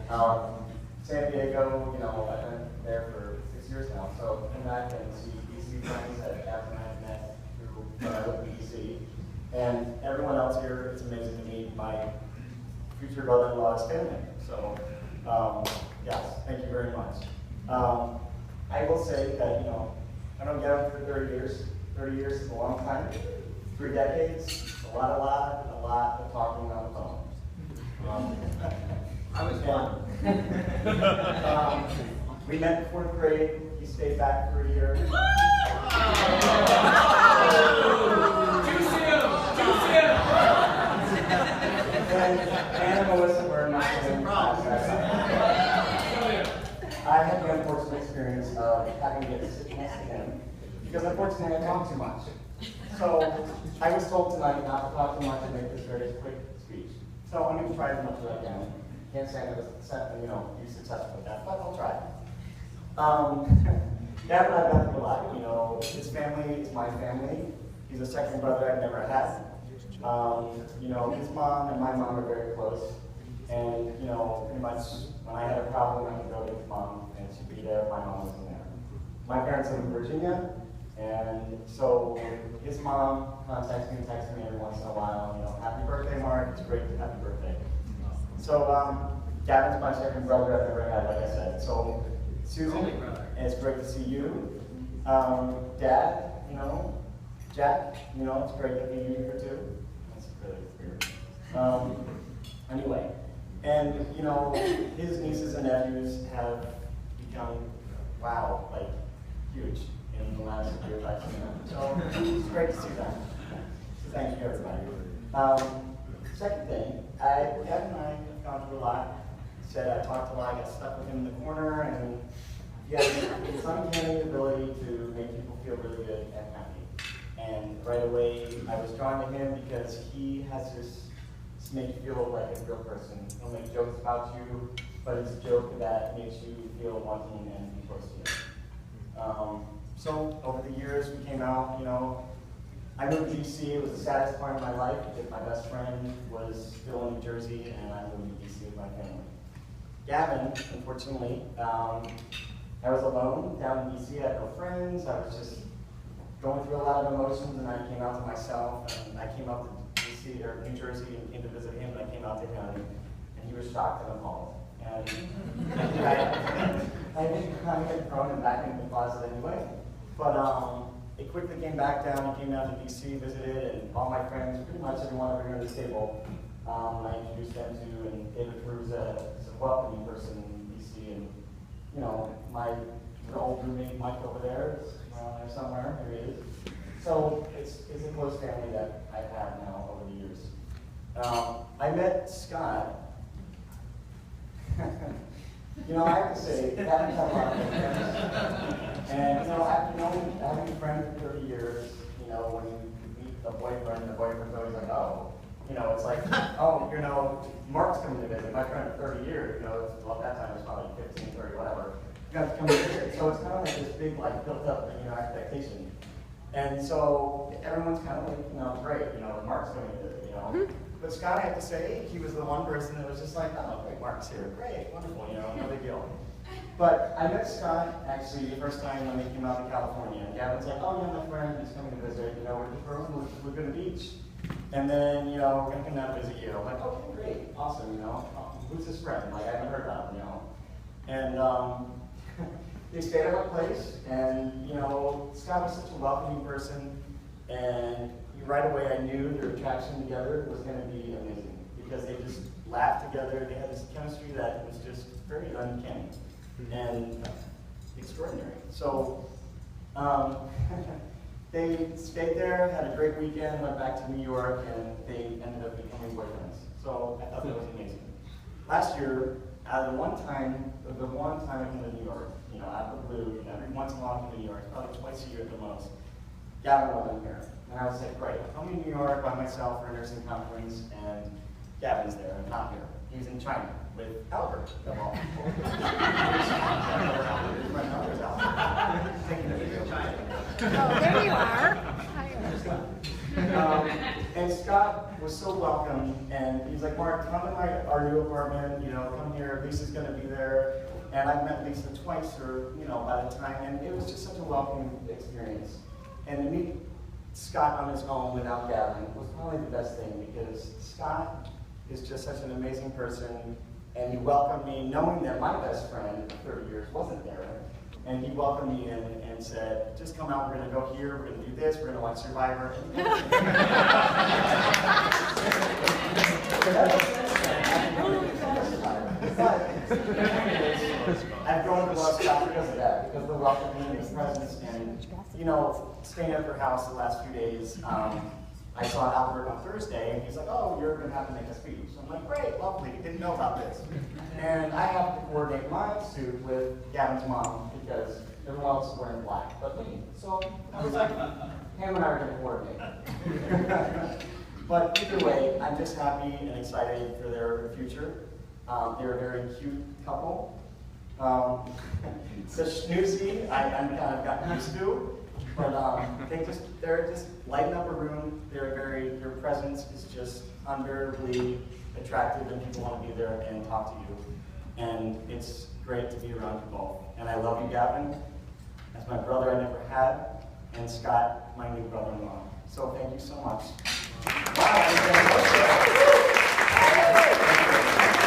San Diego, I've been there for 6 years now, so come back and see DC friends that Gavin and I met through when I lived in DC. And everyone else here, it's amazing to meet my future brother-in-law's family. So, yes, thank you very much. I will say that, I know Gavin for 30 years. 30 years is a long time. 3 decades, a lot of talking on the phone. I was one. We met in 4th grade. He stayed back for a year. Too soon! Too soon! And Melissa were in my same class. I had the unfortunate experience of having to get sit next to him because unfortunately I talk too much. So I was told tonight not to talk too much and make this very quick speech. So I'm going to try as much as I can. Can't say I'm going to be successful with that, but I'll try. Gavin and I got through a lot. His family is my family. He's a second brother I've never had. His mom and my mom are very close. And, pretty much when I had a problem, I could go to his mom and she'd be there if my mom wasn't there. My parents live in Virginia, and so his mom contacts me and texts me every once in a while, happy birthday, Mark, it's great, happy birthday. So, Gavin's my second brother I've ever had, like I said. So, Susan, it's great to see you. Dad, Jack, it's great to be here too. That's really weird. Anyway, and his nieces and nephews have become, wow, like huge in the last year I've seen them. So it's great to see that. So thank you, everybody. Second thing, Gavin and I have gone through a lot. He said I talked a lot, I got stuck with him in the corner, and he has his uncanny ability to make people feel really good and happy. And right away, I was drawn to him because he has this make you feel like a real person. He'll make jokes about you, but it's a joke that makes you feel wanting and be close to you. So over the years, we came out, I moved to DC. It was the saddest part of my life because my best friend was still in New Jersey and I moved to DC with my family. Gavin, unfortunately, I was alone down in DC. I had no friends. I was just going through a lot of emotions, and I came out to myself, and I came out to DC or New Jersey and came to visit him, and I came out to him, and he was shocked and appalled. And I think I had thrown him back into the closet anyway. But it quickly came back down. He came down to DC, visited, and all my friends, pretty much everyone over here at this table, I introduced them to, and David Perusa is a welcoming person in DC, and my old roommate Mike over there is around there somewhere. Here he is. So it's a close family that I've had now over the years. I met Scott. I have to say, Gavin's had a lot of friends. And after having a friend for 30 years, when you meet the boyfriend's always like, oh. It's like, oh, Mark's coming to visit. My friend for 30 years, well, at that time it was probably 15, 30, whatever. You have to come to visit. So it's kind of like this big, built up, expectation. And so everyone's kind of like, great, Mark's coming to visit, But Scott, I have to say, he was the one person that was just like, oh, great, Mark's here. Great, wonderful, no big deal. But I met Scott, actually, the first time when they came out to California. And Gavin's like, oh, yeah, my friend is coming to visit. We're going to the beach. And then, we're going to come down to visit you. I'm like, okay, great, awesome, who's this friend? I haven't heard of him, And they stayed at our place, and, Scott was such a welcoming person, and right away I knew their attraction together was going to be amazing, because they just laughed together. They had this chemistry that was just very uncanny and extraordinary. So, they stayed there, had a great weekend, went back to New York, and they ended up becoming boyfriends. So I thought that was amazing. Last year, the one time I came to New York, out of the blue, every once in a while I come to New York, probably twice a year at the most, Gavin wasn't here. And I was like, great, I'm in New York by myself for a nursing conference, and Gavin's there, and not here. He's in China with Albert, of all people. Taking a video. Oh, there you are. And Scott was so welcome, and he's like, Mark, come to our new apartment, come here. Lisa's going to be there. And I've met Lisa twice or, by the time. And it was just such a welcoming experience. And to meet Scott on his own without Gavin was probably the best thing, because Scott is just such an amazing person. And he welcomed me knowing that my best friend of 30 years wasn't there. And he welcomed me in and said, just come out, we're going to go here, we're going to do this, we're going to watch Survivor. I've grown to love Scott because of that, because of the welcoming and his presence. And, staying at her house the last few days, I saw Albert on Thursday, and he's like, oh, you're going to have to make a speech. So I'm like, great, lovely, didn't know about this. And I have to coordinate my suit with Gavin's mom, because everyone else is wearing black but me. So I was like, him and I are going to coordinate. But either way, I'm just happy and excited for their future. They're a very cute couple. So snoozy, I'm kind of gotten used to. But they're just lighting up a room. Their presence is just unbearably attractive, and people want to be there and talk to you. And it's great to be around you both. And I love you, Gavin. That's my brother I never had, and Scott, my new brother-in-law. So thank you so much. Wow,